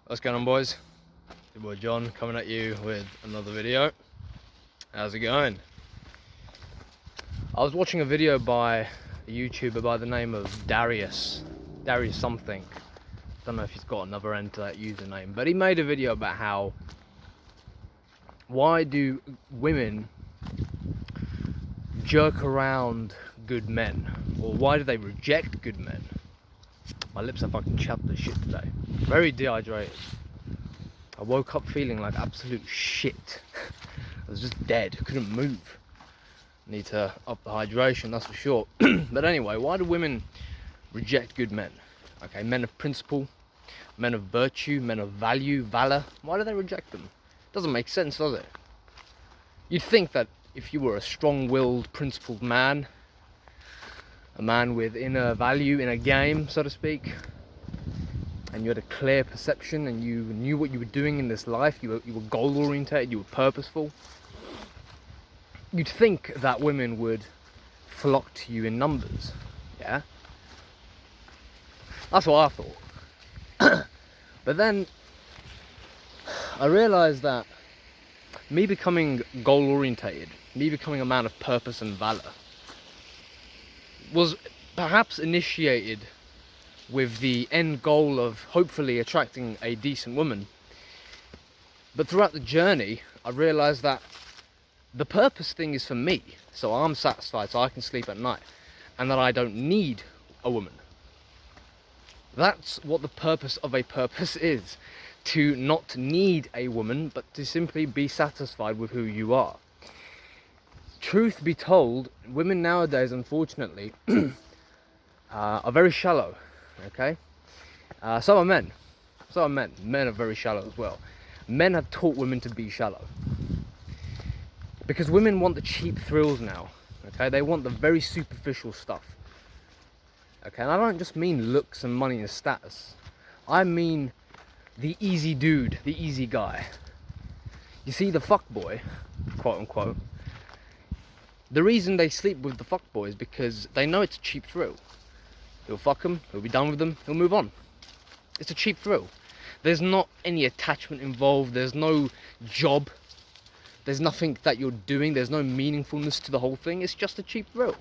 What's going on, boys? Your boy John coming at you with another video. How's it going? I was watching a video by a YouTuber by the name of Darius something. Don't know if he's got another end to that username, but he made a video about why do women jerk around good men, or why do they reject good men? My lips are fucking chapped as shit today. Very dehydrated. I woke up feeling like absolute shit. I was just dead, couldn't move. Need to up the hydration, that's for sure. But anyway, why do women reject good men? Okay, men of principle, men of virtue, men of value, valor. Why do they reject them? Doesn't make sense, does it? You'd think that if you were a strong-willed, principled man, a man with inner value, inner game, so to speak, and you had a clear perception and you knew what you were doing in this life, you were goal-oriented, you were purposeful, you'd think that women would flock to you in numbers, yeah? That's what I thought. But then I realised that me becoming goal-orientated, me becoming a man of purpose and valour, was perhaps initiated with the end goal of hopefully attracting a decent woman. But throughout the journey, I realised that the purpose thing is for me, so I'm satisfied, so I can sleep at night, and that I don't need a woman. That's what the purpose of a purpose is. To not need a woman, but to simply be satisfied with who you are. Truth be told, women nowadays, unfortunately, are very shallow, okay? So are men. So are men. Men are very shallow as well. Men have taught women to be shallow. Because women want the cheap thrills now, okay? They want the very superficial stuff. Okay, and I don't just mean looks and money and status. I mean the easy dude, the easy guy. You see, the fuckboy, quote unquote, the reason they sleep with the fuckboy is because they know it's a cheap thrill. He'll fuck them, he'll be done with them, he'll move on. It's a cheap thrill. There's not any attachment involved, there's no job, there's nothing that you're doing, there's no meaningfulness to the whole thing, it's just a cheap thrill.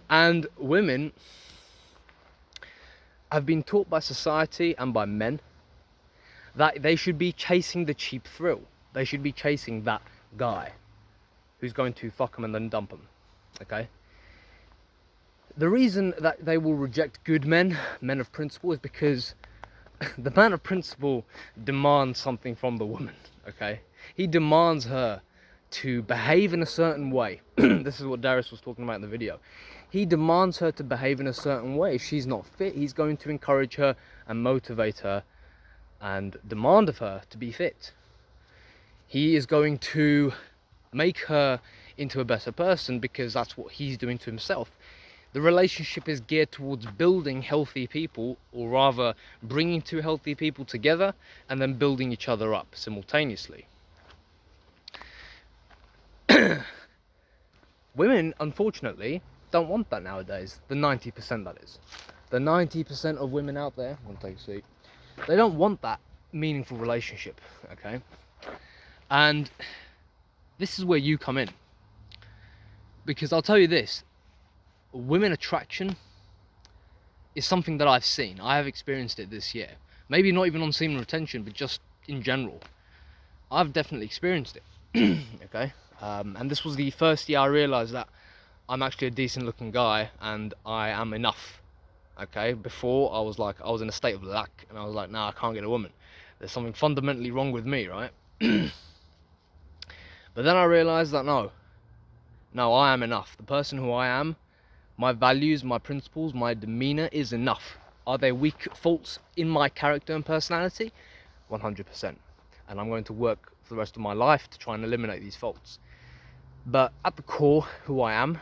And women have been taught by society and by men that they should be chasing the cheap thrill. They should be chasing that guy who's going to fuck them and then dump them, okay? The reason that they will reject good men, men of principle, is because the man of principle demands something from the woman, okay? He demands her to behave in a certain way. This is what Darius was talking about in the video. He demands her to behave in a certain way. If she's not fit, he's going to encourage her and motivate her and demand of her to be fit. He is going to make her into a better person because that's what he's doing to himself. The relationship is geared towards building healthy people, or rather bringing two healthy people together and then building each other up simultaneously. Women, unfortunately, don't want that nowadays. The 90%, that is. The 90% of women out there, I'm gonna take a seat, they don't want that meaningful relationship, okay? And this is where you come in. Because I'll tell you this, women attraction is something that I've seen. I have experienced it this year. Maybe not even on semen retention, but just in general. I've definitely experienced it, okay? And this was the first year I realised that I'm actually a decent looking guy and I am enough. Okay, before I was in a state of lack and I was like, nah, I can't get a woman. There's something fundamentally wrong with me, right? But then I realized that no, I am enough. The person who I am, my values, my principles, my demeanor is enough. Are there weak faults in my character and personality? 100%. And I'm going to work for the rest of my life to try and eliminate these faults. But at the core, who I am,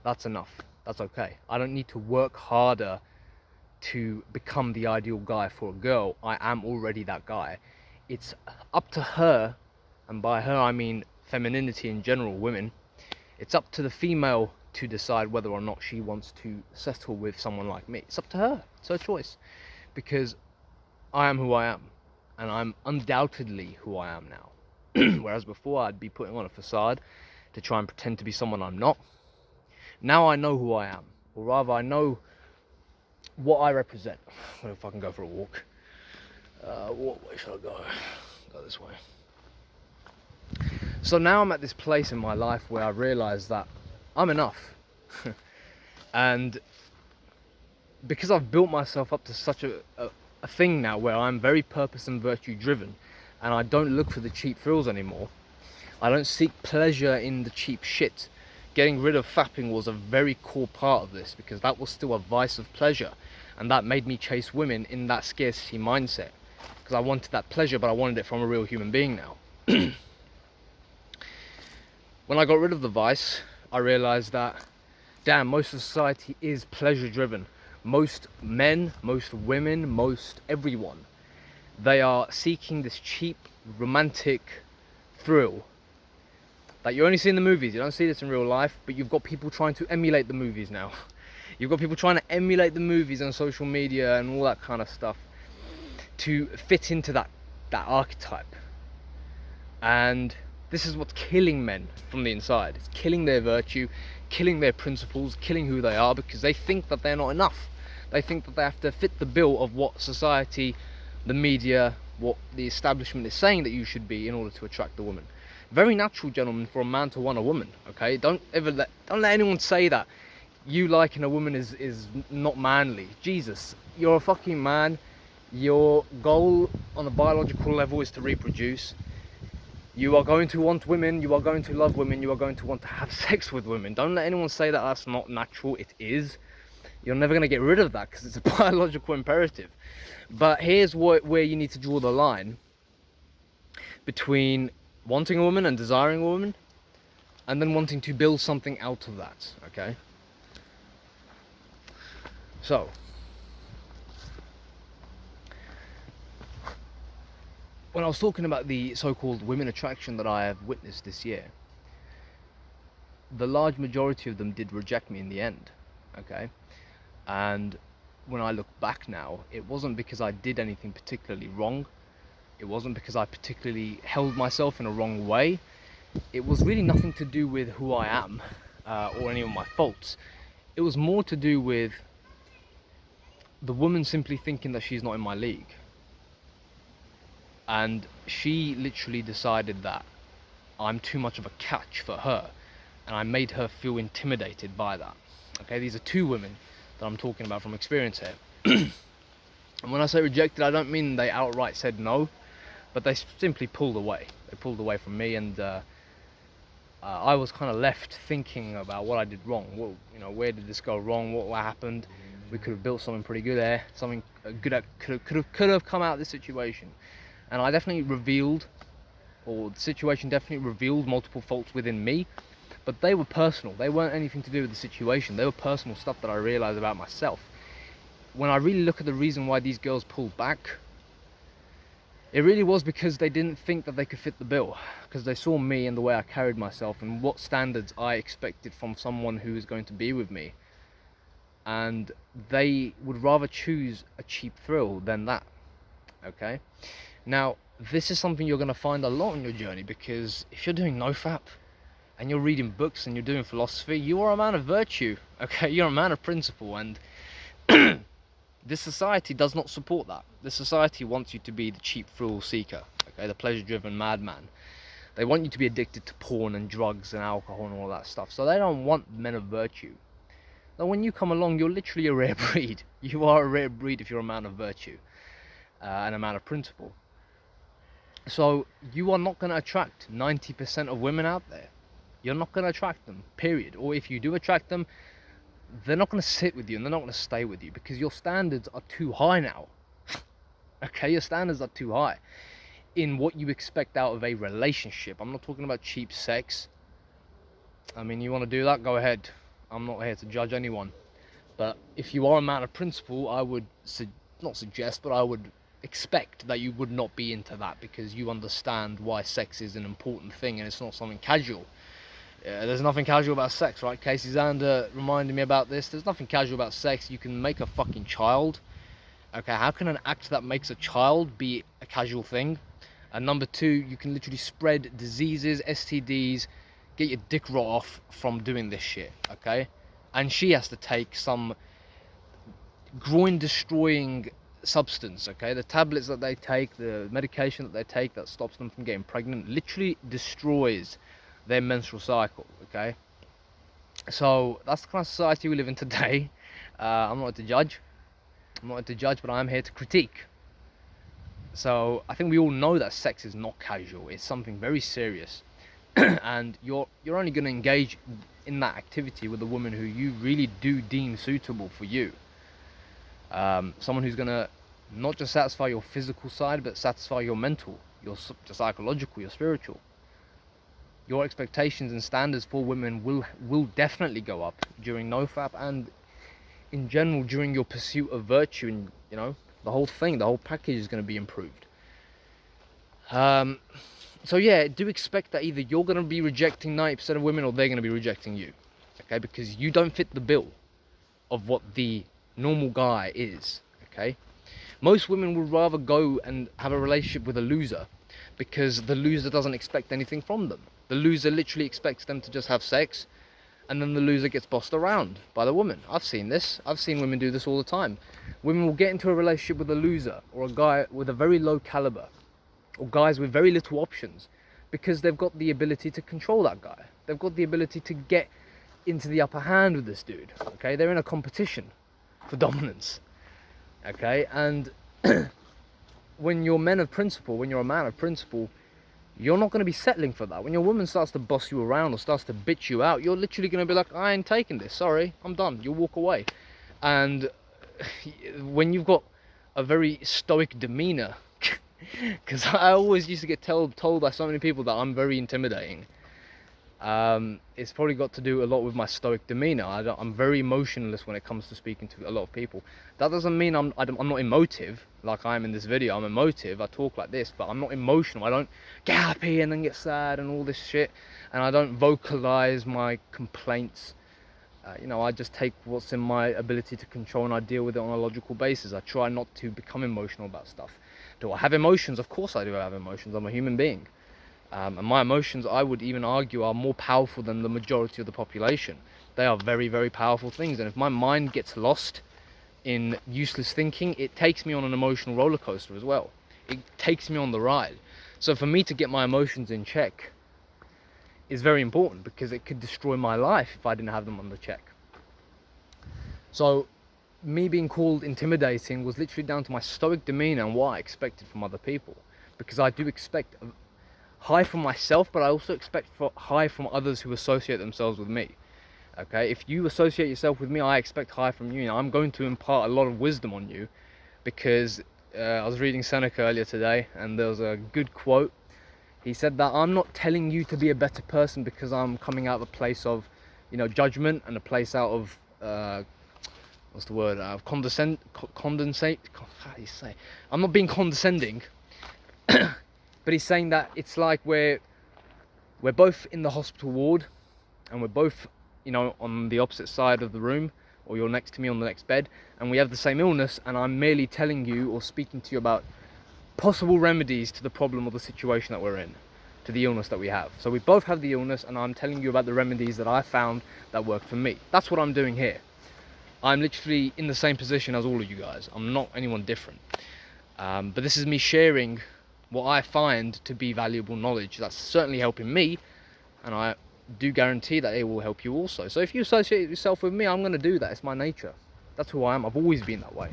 that's enough. That's okay. I don't need to work harder to become the ideal guy for a girl. I am already that guy. It's up to her, and by her I mean femininity in general, women. It's up to the female to decide whether or not she wants to settle with someone like me. It's up to her. It's her choice. Because I am who I am, and I'm undoubtedly who I am now. Whereas before I'd be putting on a facade to try and pretend to be someone I'm not. Now I know who I am, or rather I know what I represent. What if I can go for a walk? What way should I go? Go this way. So now I'm at this place in my life where I realise that I'm enough. And because I've built myself up to such a thing now where I'm very purpose and virtue driven, and I don't look for the cheap thrills anymore. I don't seek pleasure in the cheap shit. Getting rid of fapping was a very core part of this, because that was still a vice of pleasure, and that made me chase women in that scarcity mindset, because I wanted that pleasure, but I wanted it from a real human being now. When I got rid of the vice, I realized that, damn, most of society is pleasure driven. Most men, most women, most everyone, they are seeking this cheap romantic thrill that you only see in the movies. You don't see this in real life, but you've got people trying to emulate the movies now. You've got people trying to emulate the movies on social media and all that kind of stuff to fit into that archetype. And this is what's killing men from the inside. It's killing their virtue, killing their principles, killing who they are, because they think that they're not enough. They think that they have to fit the bill of what society, the media, what the establishment is saying that you should be in order to attract the woman. Very natural, gentlemen, for a man to want a woman, okay? Don't let anyone say that you liking a woman is not manly. Jesus, you're a fucking man. Your goal on a biological level is to reproduce. You are going to want women, you are going to love women, you are going to want to have sex with women. Don't let anyone say that that's not natural. It is. You're never going to get rid of that because it's a biological imperative. But here's where you need to draw the line between wanting a woman and desiring a woman, and then wanting to build something out of that, okay? So, when I was talking about the so-called women attraction that I have witnessed this year, the large majority of them did reject me in the end, okay? And when I look back now, it wasn't because I did anything particularly wrong. It wasn't because I particularly held myself in a wrong way. It was really nothing to do with who I am or any of my faults. It was more to do with the woman simply thinking that she's not in my league. And she literally decided that I'm too much of a catch for her, and I made her feel intimidated by that. Okay, these are two women that I'm talking about from experience here. And when I say rejected, I don't mean they outright said no, but they simply pulled away. They pulled away from me, and I was kind of left thinking about what I did wrong. Well, you know, where did this go wrong? What happened? We could have built something pretty good there. Something good that could have come out of this situation. And I definitely revealed, or the situation definitely revealed multiple faults within me, but they were personal. They weren't anything to do with the situation. They were personal stuff that I realized about myself. When I really look at the reason why these girls pulled back, it really was because they didn't think that they could fit the bill, because they saw me and the way I carried myself and what standards I expected from someone who is going to be with me, and they would rather choose a cheap thrill than that. Okay, now this is something you're going to find a lot on your journey, because if you're doing nofap and you're reading books and you're doing philosophy, you are a man of virtue. Okay, you're a man of principle, and this society does not support that. This society wants you to be the cheap thrill seeker, okay, the pleasure-driven madman. They want you to be addicted to porn and drugs and alcohol and all that stuff. So they don't want men of virtue. Now, when you come along, you're literally a rare breed. You are a rare breed if you're a man of virtue and a man of principle. So you are not going to attract 90% of women out there. You're not going to attract them, period. Or if you do attract them, they're not going to sit with you and they're not going to stay with you, because your standards are too high now. Okay, your standards are too high in what you expect out of a relationship. I'm not talking about cheap sex. I mean, you want to do that, go ahead. I'm not here to judge anyone. But if you are a man of principle, I would not suggest, but I would expect that you would not be into that, because you understand why sex is an important thing and it's not something casual. There's nothing casual about sex, right? Casey Zander reminded me about this. There's nothing casual about sex. You can make a fucking child Okay, how can an act that makes a child be a casual thing? And number two, you can literally spread diseases, STDs, get your dick rot off from doing this shit, okay? And she has to take some groin destroying substance, okay? The tablets that they take, the medication that they take that stops them from getting pregnant, literally destroys their menstrual cycle, okay? So that's the kind of society we live in today. I'm not to judge. But I'm here to critique. So I think we all know that sex is not casual. It's something very serious, and you're only going to engage in that activity with a woman who you really do deem suitable for you. Someone who's going to not just satisfy your physical side, but satisfy your mental, your psychological, your spiritual. Your expectations and standards for women will definitely go up during NoFap, and in general during your pursuit of virtue, and the whole thing, the whole package is going to be improved. So yeah, do expect that either you're going to be rejecting 90% of women or they're going to be rejecting you, okay? Because you don't fit the bill of what the normal guy is, okay? Most women would rather go and have a relationship with a loser because the loser doesn't expect anything from them. The loser literally expects them to just have sex, and then the loser gets bossed around by the woman. I've seen this. I've seen women do this all the time. Women will get into a relationship with a loser or a guy with a very low caliber, or guys with very little options, because they've got the ability to control that guy. They've got the ability to get into the upper hand with this dude, okay? They're in a competition for dominance, okay? And when you're men of principle, when you're a man of principle, you're not going to be settling for that. When your woman starts to boss you around or starts to bitch you out, you're literally going to be like, I ain't taking this, sorry, I'm done. You'll walk away. And when you've got a very stoic demeanor, because I always used to get told by so many people that I'm very intimidating, it's probably got to do a lot with my stoic demeanor. I'm very emotionless when it comes to speaking to a lot of people. That doesn't mean I'm not emotive like I am in this video. I'm emotive, I talk like this, but I'm not emotional. I don't get happy and then get sad and all this shit, and I don't vocalize my complaints. I just take what's in my ability to control and I deal with it on a logical basis. I try not to become emotional about stuff. Do I have emotions? Of course I do have emotions. I'm a human being. And my emotions, I would even argue, are more powerful than the majority of the population. They are very, very powerful things. And if my mind gets lost in useless thinking, it takes me on an emotional roller coaster as well. It takes me on the ride. So for me to get my emotions in check is very important, because it could destroy my life if I didn't have them under check. So me being called intimidating was literally down to my stoic demeanor and what I expected from other people. Because I do expect high from myself, but I also expect high from others who associate themselves with me. Okay, if you associate yourself with me, I expect high from you. I'm going to impart a lot of wisdom on you, because I was reading Seneca earlier today, and there was a good quote. He said that I'm not telling you to be a better person because I'm coming out of a place of, judgment, and a place out of what's the word? Condensate. How do you say? I'm not being condescending. But he's saying that it's like we're both in the hospital ward, and we're both, on the opposite side of the room, or you're next to me on the next bed, and we have the same illness, and I'm merely telling you or speaking to you about possible remedies to the problem or the situation that we're in, to the illness that we have. So we both have the illness, and I'm telling you about the remedies that I found that worked for me. That's what I'm doing here. I'm literally in the same position as all of you guys. I'm not anyone different. But this is me sharing what I find to be valuable knowledge that's certainly helping me, and I do guarantee that it will help you also. So if you associate yourself with me, I'm going to do that. It's my nature. That's who I am. I've always been that way.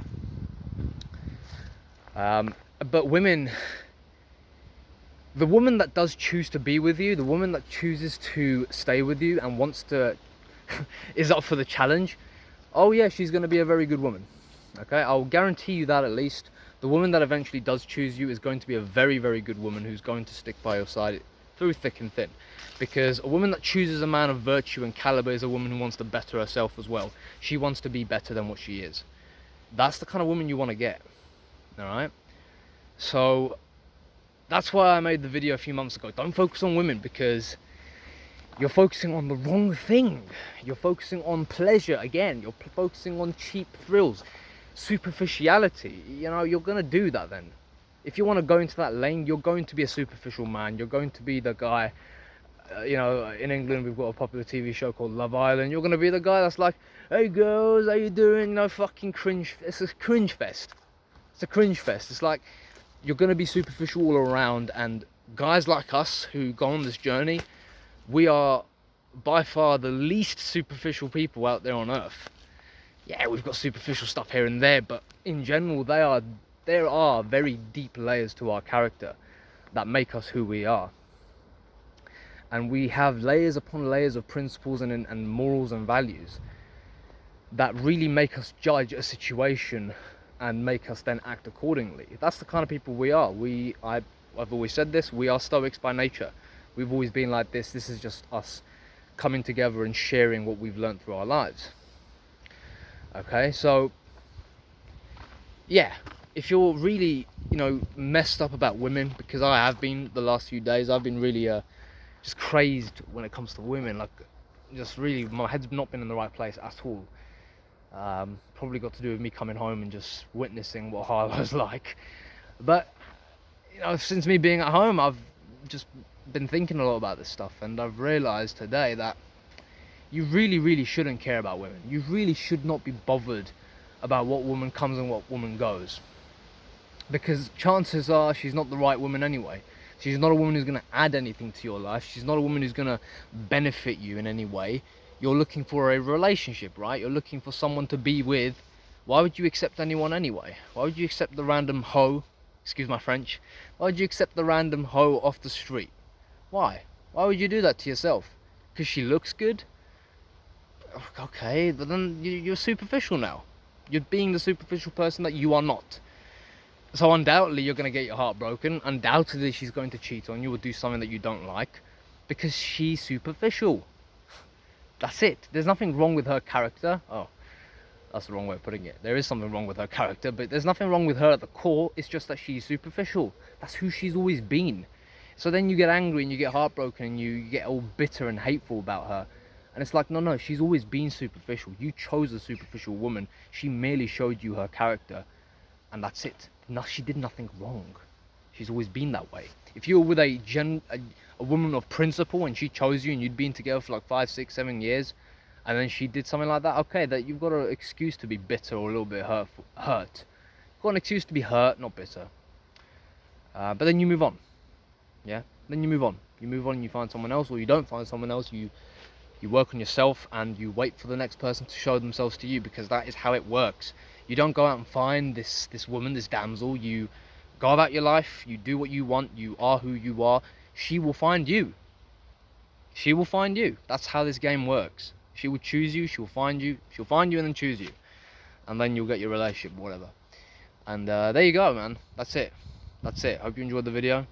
But women, the woman that does choose to be with you, the woman that chooses to stay with you and wants to is up for the challenge, oh yeah, she's going to be a very good woman. Okay, I'll guarantee you that. At least the woman that eventually does choose you is going to be a very, very good woman who's going to stick by your side through thick and thin. Because a woman that chooses a man of virtue and caliber is a woman who wants to better herself as well. She wants to be better than what she is. That's the kind of woman you want to get. Alright? So that's why I made the video a few months ago. Don't focus on women, because you're focusing on the wrong thing. You're focusing on pleasure again. You're focusing on cheap thrills. superficiality, you know, you're gonna do that then. If you want to go into that lane, you're going to be a superficial man. You're going to be the guy, you know, in England we've got a popular TV show called Love Island. You're gonna be the guy that's like, hey girls, how you doing? No, fucking cringe. It's a cringe fest. It's a cringe fest. It's like, you're gonna be superficial all around, and guys like us who go on this journey, we are by far the least superficial people out there on earth. Yeah, we've got superficial stuff here and there, but in general, there are very deep layers to our character that make us who we are. And we have layers upon layers of principles and morals and values that really make us judge a situation and make us then act accordingly. That's the kind of people we are. I've always said this, we are stoics by nature. We've always been like this. This is just us coming together and sharing what we've learned through our lives. Okay, so yeah, if you're really, you know, messed up about women, because I have been the last few days, I've been really just crazed when it comes to women. Like, just really, my head's not been in the right place at all. Probably got to do with me coming home and just witnessing what Harlow's like. But, you know, since me being at home, I've just been thinking a lot about this stuff, and I've realized today that you really shouldn't care about women. You really should not be bothered about what woman comes and what woman goes, because chances are she's not the right woman anyway. She's not a woman who's going to add anything to your life. She's not a woman who's going to benefit you in any way. You're looking for a relationship, right? You're looking for someone to be with. Why would you accept anyone anyway? Why would you accept the random hoe, excuse my French, why would you accept the random hoe off the street? Why would you do that to yourself? Because she looks good? Okay, but then you're superficial now. You're being the superficial person that you are not. So undoubtedly you're going to get your heart broken. Undoubtedly she's going to cheat on you or do something that you don't like, because she's superficial. That's it. There's nothing wrong with her character. Oh, that's the wrong way of putting it. There is something wrong with her character, but there's nothing wrong with her at the core. It's just that she's superficial. That's who she's always been. So then you get angry and you get heartbroken and you get all bitter and hateful about her. And it's like, no, she's always been superficial. You chose a superficial woman. She merely showed you her character, and that's it. No, she did nothing wrong. She's always been that way. If you were with a woman of principle and she chose you and you'd been together for like 5, 6, 7 years, and then she did something like that, okay, that you've got an excuse to be bitter or a little bit hurt. You've got an excuse to be hurt, not bitter. But then you move on. Yeah? Then you move on. You move on and you find someone else, or you don't find someone else. You work on yourself and you wait for the next person to show themselves to you, because that is how it works. You don't go out and find this woman, this damsel. You go about your life, you do what you want, you are who you are. She will find you. She will find you. That's how this game works. She will choose you, she'll find you and then choose you. And then you'll get your relationship, whatever. And there you go, man. That's it. Hope you enjoyed the video.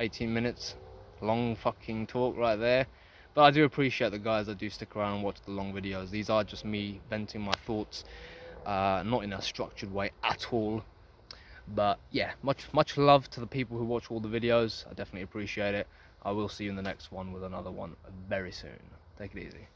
18 minutes. Long fucking talk right there. But I do appreciate the guys that do stick around and watch the long videos. These are just me venting my thoughts. Not in a structured way at all. But yeah, much love to the people who watch all the videos. I definitely appreciate it. I will see you in the next one with another one very soon. Take it easy.